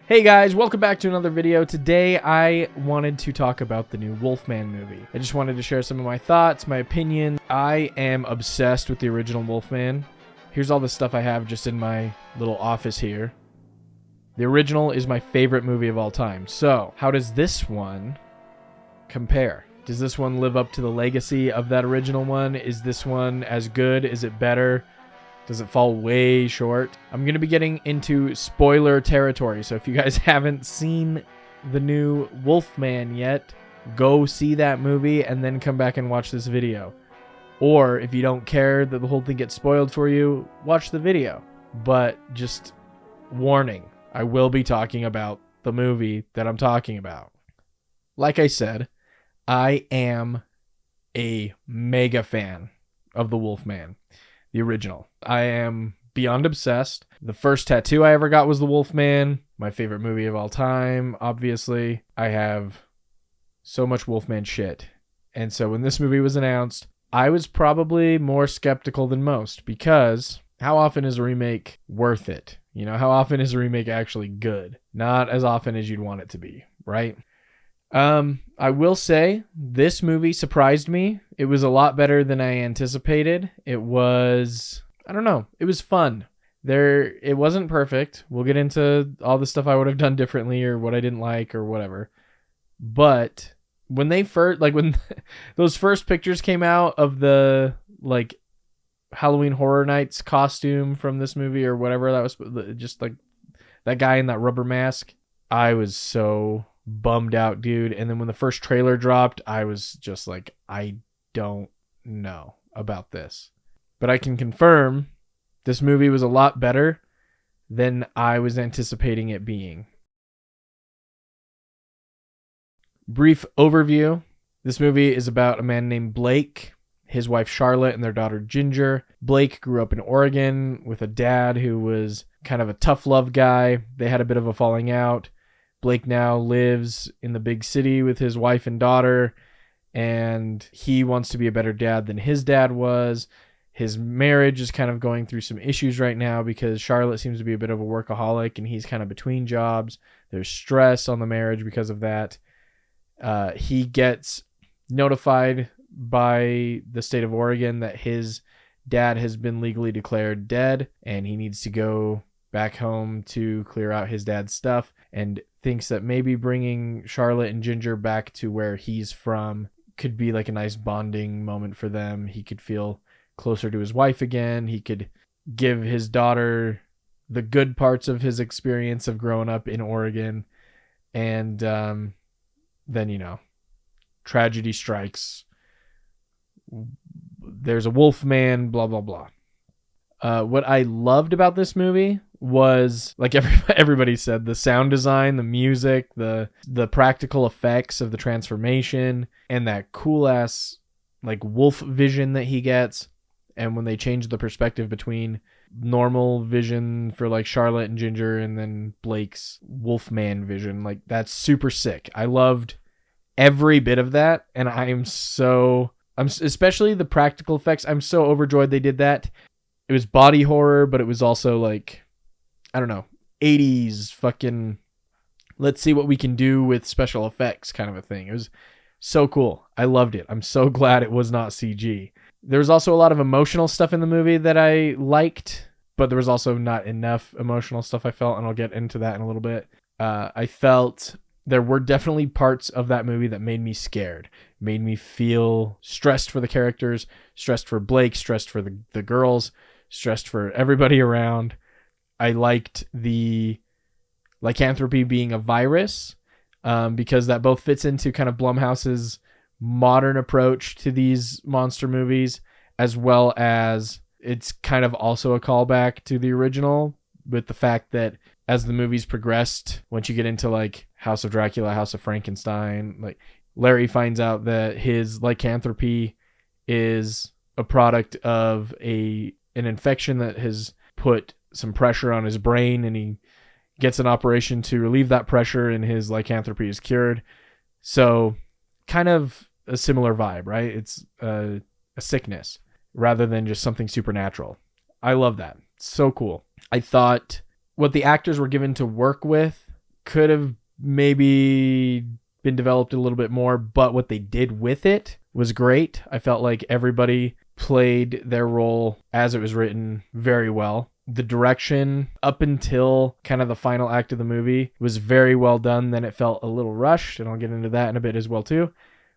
Hey guys, welcome back to another video. Today I wanted to talk about the new Wolfman movie. I just wanted to share some of my thoughts, my opinion. I am obsessed with the original Wolfman. Here's all the stuff I have just in my little office here. The original is my favorite movie of all time. So, how does this one compare? Does this one live up to the legacy of that original one? Is this one as good? Is it better? Does it fall way short? I'm going to be getting into spoiler territory, so if you guys haven't seen the new Wolfman yet, go see that movie and then come back and watch this video. Or if you don't care that the whole thing gets spoiled for you, watch the video. But just warning, I will be talking about the movie that I'm talking about. Like I said, I am a mega fan of the Wolfman. The original. I am beyond obsessed. The first tattoo I ever got was the Wolfman. My favorite movie of all time, obviously. I have so much Wolfman shit. And so when this movie was announced, I was probably more skeptical than most because how often is a remake worth it? You know, how often is a remake actually good? Not as often as you'd want it to be, right? I will say this movie surprised me. It was a lot better than I anticipated. It was, I don't know, it was fun. It wasn't perfect. We'll get into all the stuff I would have done differently or what I didn't like or whatever. But when when those first pictures came out of the like Halloween Horror Nights costume from this movie or whatever that was, just like that guy in that rubber mask, I was so bummed out, dude. And then when the first trailer dropped, I was just like, I don't know about this. But I can confirm this movie was a lot better than I was anticipating it being. Brief overview. This movie is about a man named Blake, his wife Charlotte, and their daughter Ginger. Blake grew up in Oregon with a dad who was kind of a tough love guy. They had a bit of a falling out. Blake now lives in the big city with his wife and daughter, and he wants to be a better dad than his dad was. His marriage is kind of going through some issues right now because Charlotte seems to be a bit of a workaholic, and he's kind of between jobs. There's stress on the marriage because of that. He gets notified by the state of Oregon that his dad has been legally declared dead, and he needs to go back home to clear out his dad's stuff, and thinks that maybe bringing Charlotte and Ginger back to where he's from could be like a nice bonding moment for them. He could feel closer to his wife again. He could give his daughter the good parts of his experience of growing up in Oregon. And then, you know, tragedy strikes. There's a Wolfman, blah, blah, blah. What I loved about this movie was, like everybody said, the sound design, the music, the practical effects of the transformation, and that cool ass like wolf vision that he gets. And when they change the perspective between normal vision for like Charlotte and Ginger and then Blake's Wolfman vision, like that's super sick. I loved every bit of that, and I'm especially the practical effects. I'm so overjoyed they did that. It was body horror, but it was also like, I don't know, 80s fucking, let's see what we can do with special effects kind of a thing. It was so cool. I loved it. I'm so glad it was not CG. There was also a lot of emotional stuff in the movie that I liked, but there was also not enough emotional stuff I felt, and I'll get into that in a little bit. I felt there were definitely parts of that movie that made me scared, made me feel stressed for the characters, stressed for Blake, stressed for the girls, stressed for everybody around. I liked the lycanthropy being a virus because that both fits into kind of Blumhouse's modern approach to these monster movies, as well as it's kind of also a callback to the original with the fact that as the movies progressed, once you get into like House of Dracula, House of Frankenstein, like Larry finds out that his lycanthropy is a product of an infection that has put some pressure on his brain, and he gets an operation to relieve that pressure, and his lycanthropy is cured. So kind of a similar vibe, right? It's a sickness rather than just something supernatural. I love that. So cool. I thought what the actors were given to work with could have maybe been developed a little bit more, but what they did with it was great. I felt like everybody played their role as it was written very well. The direction up until kind of the final act of the movie was very well done. Then it felt a little rushed, and I'll get into that in a bit as well too.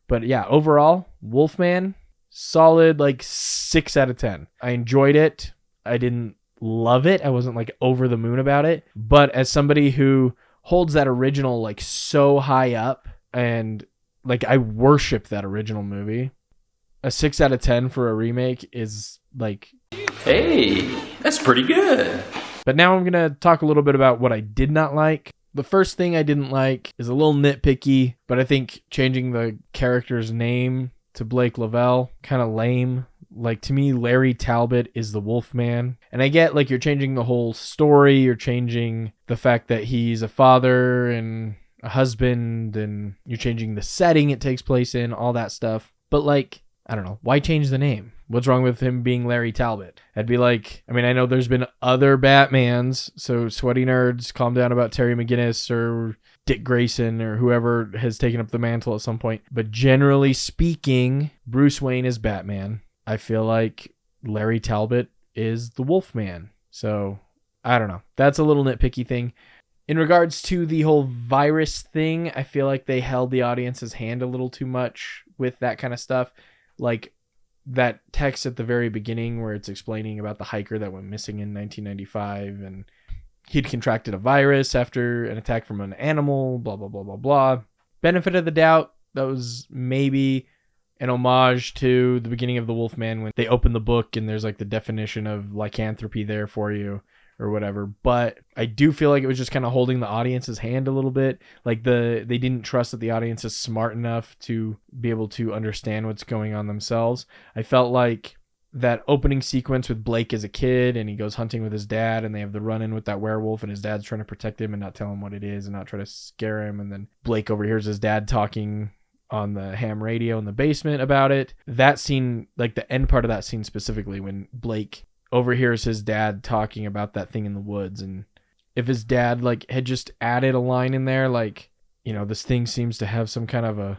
But yeah, overall, Wolfman, solid like 6 out of 10. I enjoyed it. I didn't love it. I wasn't like over the moon about it. But as somebody who holds that original like so high up, and like I worship that original movie, a 6 out of 10 for a remake is like, hey, that's pretty good. But now I'm going to talk a little bit about what I did not like. The first thing I didn't like is a little nitpicky, but I think changing the character's name to Blake Lavelle, kind of lame. Like, to me, Larry Talbot is the Wolfman. And I get, like, you're changing the whole story. You're changing the fact that he's a father and a husband, and you're changing the setting it takes place in, all that stuff. But, like, I don't know. Why change the name? What's wrong with him being Larry Talbot? I'd be like, I mean, I know there's been other Batmans, so sweaty nerds, calm down about Terry McGinnis or Dick Grayson or whoever has taken up the mantle at some point. But generally speaking, Bruce Wayne is Batman. I feel like Larry Talbot is the Wolfman. So, I don't know. That's a little nitpicky thing. In regards to the whole virus thing, I feel like they held the audience's hand a little too much with that kind of stuff. Like that text at the very beginning where it's explaining about the hiker that went missing in 1995 and he'd contracted a virus after an attack from an animal, blah, blah, blah, blah, blah. Benefit of the doubt, that was maybe an homage to the beginning of the Wolfman when they open the book and there's like the definition of lycanthropy there for you or whatever. But I do feel like it was just kind of holding the audience's hand a little bit. Like they didn't trust that the audience is smart enough to be able to understand what's going on themselves. I felt like that opening sequence with Blake as a kid and he goes hunting with his dad and they have the run-in with that werewolf and his dad's trying to protect him and not tell him what it is and not try to scare him. And then Blake overhears his dad talking on the ham radio in the basement about it. That scene, like the end part of that scene specifically, when Blake overhears his dad talking about that thing in the woods, and if his dad like had just added a line in there like, you know, this thing seems to have some kind of a,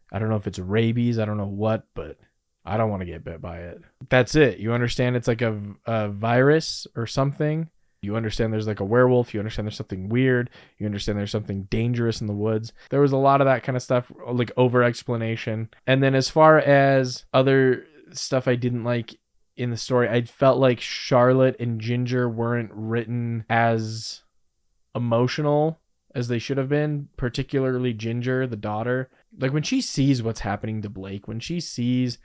I don't know if it's rabies, I don't know what, but I don't want to get bit by it. That's it. You understand it's like a virus or something. You understand there's like a werewolf. You understand there's something weird. You understand there's something dangerous in the woods. There was a lot of that kind of stuff, like over explanation. And then as far as other stuff I didn't like in the story, I felt like Charlotte and Ginger weren't written as emotional as they should have been, particularly Ginger, the daughter. Like when she sees what's happening to Blake, when she sees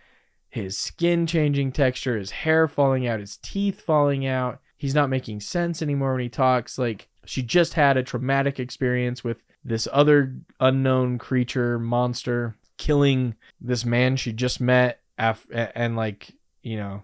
his skin changing texture, his hair falling out, his teeth falling out, he's not making sense anymore when he talks. Like she just had a traumatic experience with this other unknown creature, monster, killing this man she just met and like, you know,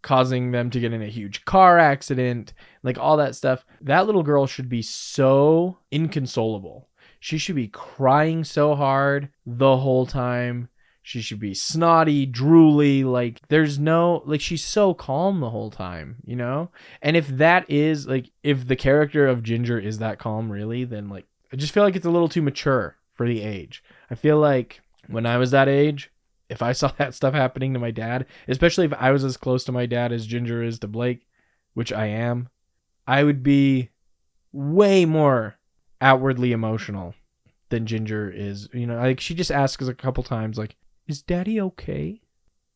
causing them to get in a huge car accident, like all that stuff. That little girl should be so inconsolable. She should be crying so hard the whole time. She should be snotty, drooly, like there's no, like she's so calm the whole time, you know? And if that is, like, if the character of Ginger is that calm really, then like, I just feel like it's a little too mature for the age. I feel like when I was that age, if I saw that stuff happening to my dad, especially if I was as close to my dad as Ginger is to Blake, which I am, I would be way more outwardly emotional than Ginger is. You know, like she just asks us a couple times, like, is daddy okay?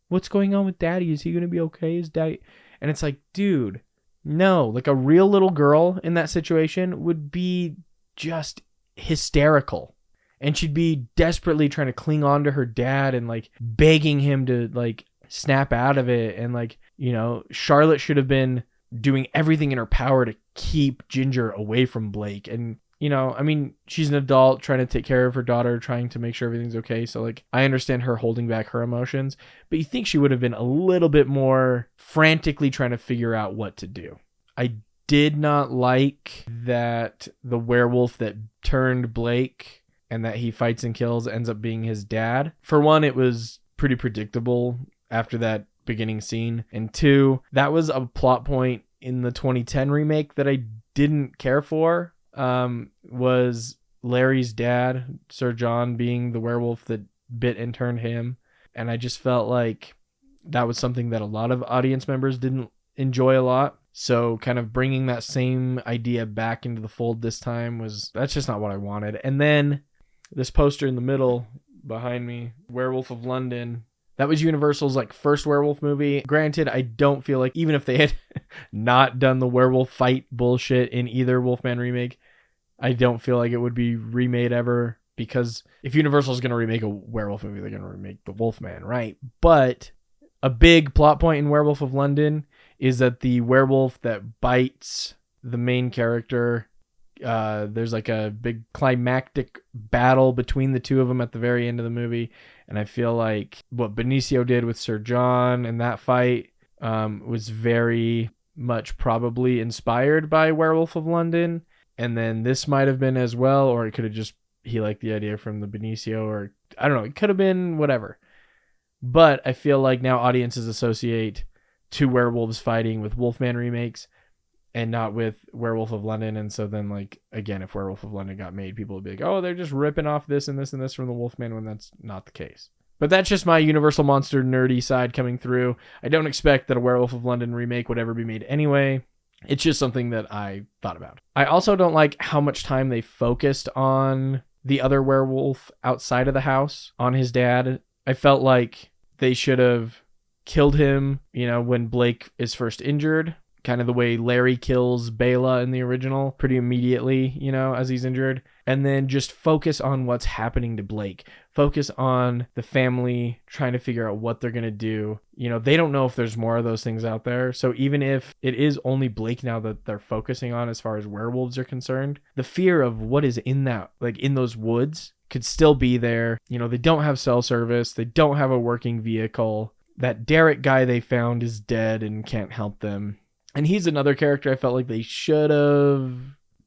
What's going on with daddy? Is he going to be okay? Is daddy? And it's like, dude, no, like a real little girl in that situation would be just hysterical. And she'd be desperately trying to cling on to her dad and like begging him to like snap out of it. And like, you know, Charlotte should have been doing everything in her power to keep Ginger away from Blake. And, you know, I mean, she's an adult trying to take care of her daughter, trying to make sure everything's okay. So like, I understand her holding back her emotions, but you think she would have been a little bit more frantically trying to figure out what to do. I did not like that the werewolf that turned Blake and that he fights and kills ends up being his dad. For one, it was pretty predictable after that beginning scene. And two, that was a plot point in the 2010 remake that I didn't care for. was Larry's dad, Sir John, being the werewolf that bit and turned him. And I just felt like that was something that a lot of audience members didn't enjoy a lot. So kind of bringing that same idea back into the fold this time that's just not what I wanted. And then this poster in the middle behind me, Werewolf of London, that was Universal's like first werewolf movie. Granted, I don't feel like even if they had not done the werewolf fight bullshit in either Wolfman remake, I don't feel like it would be remade ever, because if Universal's going to remake a werewolf movie, they're going to remake the Wolfman, right? But a big plot point in Werewolf of London is that the werewolf that bites the main character, there's like a big climactic battle between the two of them at the very end of the movie. And I feel like what Benicio did with Sir John in that fight was very much probably inspired by Werewolf of London. And then this might have been as well, or it could have just, he liked the idea from the Benicio, or I don't know, it could have been whatever. But I feel like now audiences associate two werewolves fighting with Wolfman remakes and not with Werewolf of London. And so then, like, again, if Werewolf of London got made, people would be like, oh, they're just ripping off this and this and this from the Wolfman, when that's not the case. But that's just my Universal Monster nerdy side coming through. I don't expect that a Werewolf of London remake would ever be made anyway. It's just something that I thought about. I also don't like how much time they focused on the other werewolf outside of the house, on his dad. I felt like they should have killed him, when Blake is first injured, kind of the way Larry kills Bela in the original, pretty immediately, as he's injured. And then just focus on what's happening to Blake. Focus on the family trying to figure out what they're going to do. They don't know if there's more of those things out there. So even if it is only Blake now that they're focusing on as far as werewolves are concerned, the fear of what is in that, like in those woods, could still be there. They don't have cell service. They don't have a working vehicle. That Derek guy they found is dead and can't help them. And he's another character I felt like they should have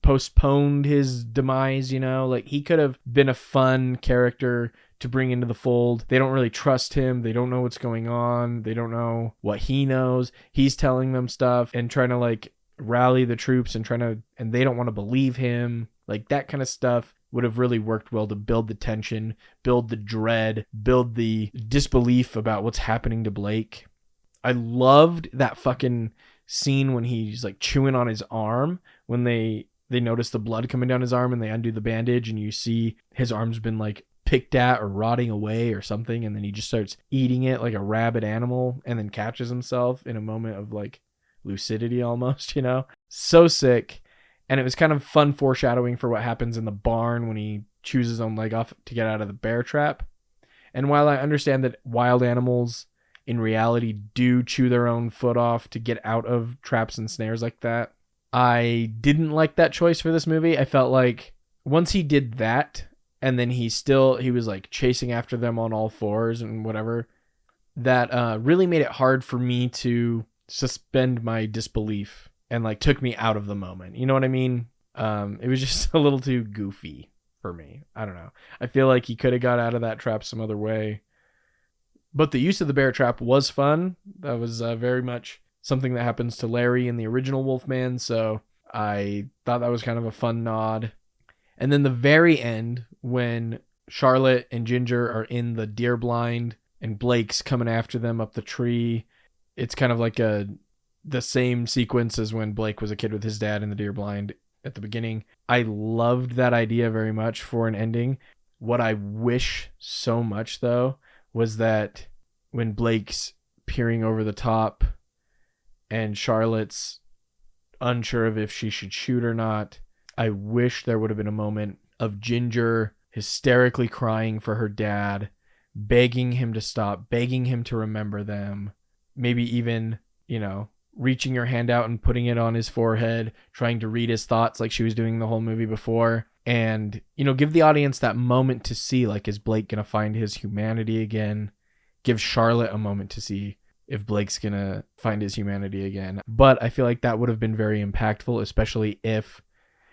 postponed his demise, like he could have been a fun character to bring into the fold. They don't really trust him. They don't know what's going on. They don't know what he knows. He's telling them stuff and trying to like rally the troops and they don't want to believe him. Like that kind of stuff would have really worked well to build the tension, build the dread, build the disbelief about what's happening to Blake. I loved that fucking scene when he's like chewing on his arm, when they notice the blood coming down his arm and they undo the bandage and you see his arm's been like picked at or rotting away or something, and then he just starts eating it like a rabid animal and then catches himself in a moment of like lucidity almost, so sick. And it was kind of fun foreshadowing for what happens in the barn when he chews his own leg off to get out of the bear trap. And while I understand that wild animals in reality do chew their own foot off to get out of traps and snares like that, I didn't like that choice for this movie. I felt like once he did that, and then he was like chasing after them on all fours and whatever, that really made it hard for me to suspend my disbelief and like took me out of the moment. You know what I mean? It was just a little too goofy for me. I don't know. I feel like he could have got out of that trap some other way. But the use of the bear trap was fun. That was very much something that happens to Larry in the original Wolfman. So I thought that was kind of a fun nod. And then the very end, when Charlotte and Ginger are in the deer blind and Blake's coming after them up the tree, it's kind of like the same sequence as when Blake was a kid with his dad in the deer blind at the beginning. I loved that idea very much for an ending. What I wish so much, though, was that when Blake's peering over the top and Charlotte's unsure of if she should shoot or not, I wish there would have been a moment of Ginger hysterically crying for her dad, begging him to stop, begging him to remember them, maybe even, reaching her hand out and putting it on his forehead, trying to read his thoughts like she was doing the whole movie before. And, give the audience that moment to see, like, is Blake going to find his humanity again? Give Charlotte a moment to see if Blake's going to find his humanity again. But I feel like that would have been very impactful, especially if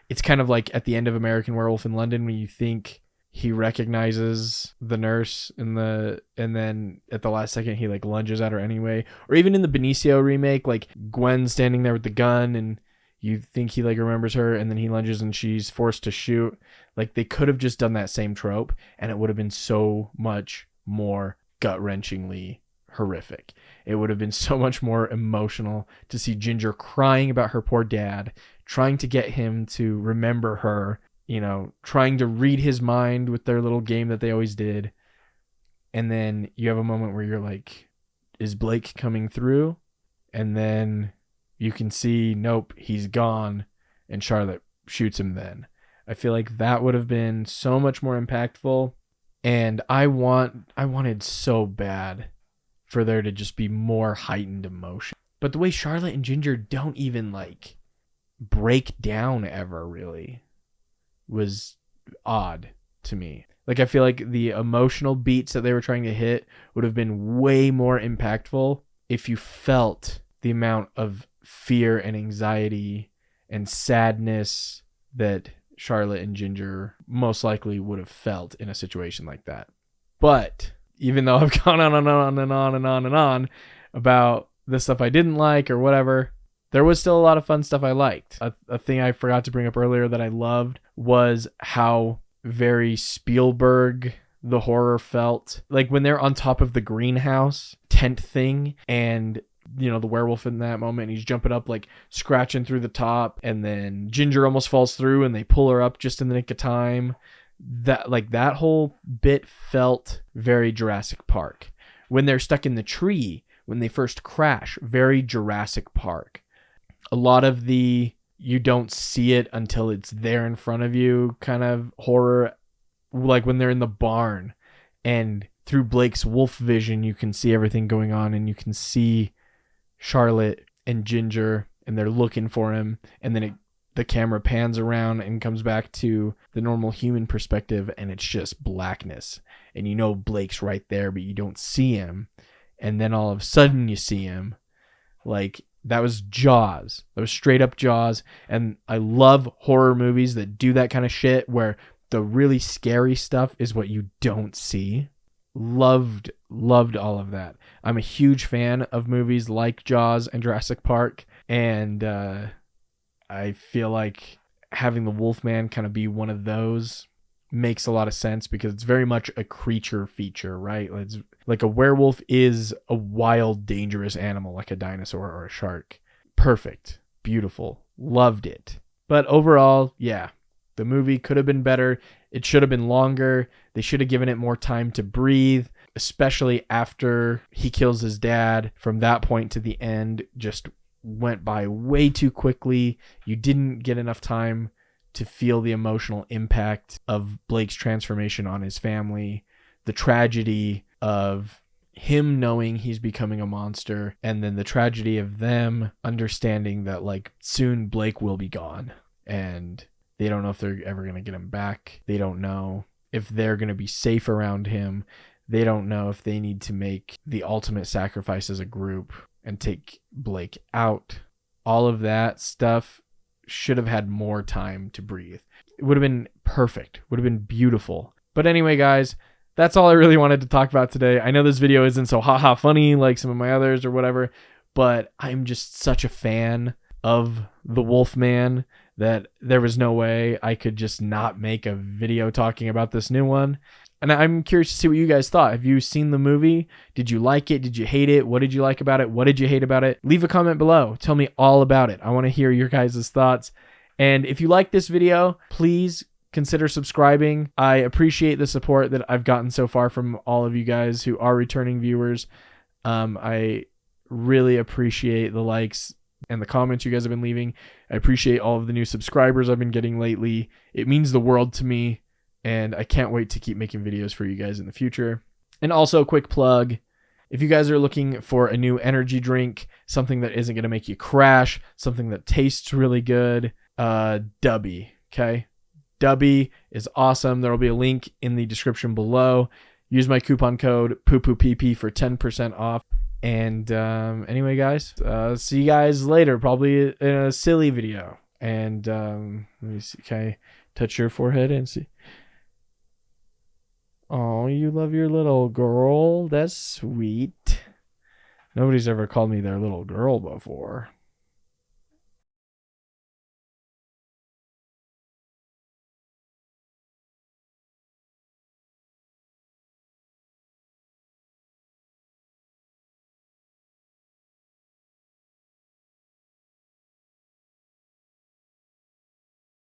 it's kind of like at the end of American Werewolf in London when you think he recognizes the nurse and then at the last second he like lunges at her anyway. Or even in the Benicio remake, like Gwen standing there with the gun and You think he like remembers her, and then he lunges and she's forced to shoot. Like, they could have just done that same trope, and it would have been so much more gut-wrenchingly horrific. It would have been so much more emotional to see Ginger crying about her poor dad, trying to get him to remember her, you know, trying to read his mind with their little game that they always did. And then you have a moment where you're like, is Blake coming through? And then you can see, nope, he's gone, and Charlotte shoots him then. I feel like that would have been so much more impactful, and I wanted so bad for there to just be more heightened emotion. But the way Charlotte and Ginger don't even like break down ever really was odd to me. Like, I feel like the emotional beats that they were trying to hit would have been way more impactful if you felt the amount of fear and anxiety and sadness that Charlotte and Ginger most likely would have felt in a situation like that. But even though I've gone on and on and on and on and on about the stuff I didn't like or whatever, there was still a lot of fun stuff I liked. A thing I forgot to bring up earlier that I loved was how very Spielberg the horror felt. Like when they're on top of the greenhouse tent thing, and you know, the werewolf in that moment, and he's jumping up, like scratching through the top, and then Ginger almost falls through and they pull her up just in the nick of time. That whole bit felt very Jurassic Park. When they're stuck in the tree, when they first crash, very Jurassic Park. A lot of the you don't see it until it's there in front of you kind of horror, like when they're in the barn and through Blake's wolf vision you can see everything going on, and you can see Charlotte and Ginger and they're looking for him, and then the camera pans around and comes back to the normal human perspective, and it's just blackness, and you know Blake's right there but you don't see him, and then all of a sudden you see him. Like, that was Jaws. That was straight up Jaws. And I love horror movies that do that kind of shit where the really scary stuff is what you don't see. Loved all of that. I'm a huge fan of movies like Jaws and Jurassic Park, and I feel like having the Wolfman kind of be one of those makes a lot of sense because it's very much a creature feature, right? It's like a werewolf is a wild, dangerous animal like a dinosaur or a shark. Perfect. Beautiful. Loved it. But overall, yeah, the movie could have been better. It should have been longer. They should have given it more time to breathe, especially after he kills his dad. From that point to the end just went by way too quickly. You didn't get enough time to feel the emotional impact of Blake's transformation on his family, the tragedy of him knowing he's becoming a monster, and then the tragedy of them understanding that like soon Blake will be gone, and they don't know if they're ever going to get him back. They don't know if they're going to be safe around him. They don't know if they need to make the ultimate sacrifice as a group and take Blake out. All of that stuff should have had more time to breathe. It would have been perfect. Would have been beautiful. But anyway, guys, that's all I really wanted to talk about today. I know this video isn't so haha funny like some of my others or whatever, but I'm just such a fan of the Wolfman that there was no way I could just not make a video talking about this new one. And I'm curious to see what you guys thought. Have you seen the movie? Did you like it? Did you hate it? What did you like about it? What did you hate about it? Leave a comment below. Tell me all about it. I want to hear your guys' thoughts. And if you like this video, please consider subscribing. I appreciate the support that I've gotten so far from all of you guys who are returning viewers. I really appreciate the likes and the comments you guys have been leaving. I appreciate all of the new subscribers I've been getting lately. It means the world to me. And I can't wait to keep making videos for you guys in the future. And also a quick plug. If you guys are looking for a new energy drink, something that isn't going to make you crash, something that tastes really good, Dubby, okay? Dubby is awesome. There will be a link in the description below. Use my coupon code POOPOOPP for 10% off. And anyway, guys, see you guys later, probably in a silly video. And let me see. Can I touch your forehead and see? Oh, you love your little girl? That's sweet. Nobody's ever called me their little girl before.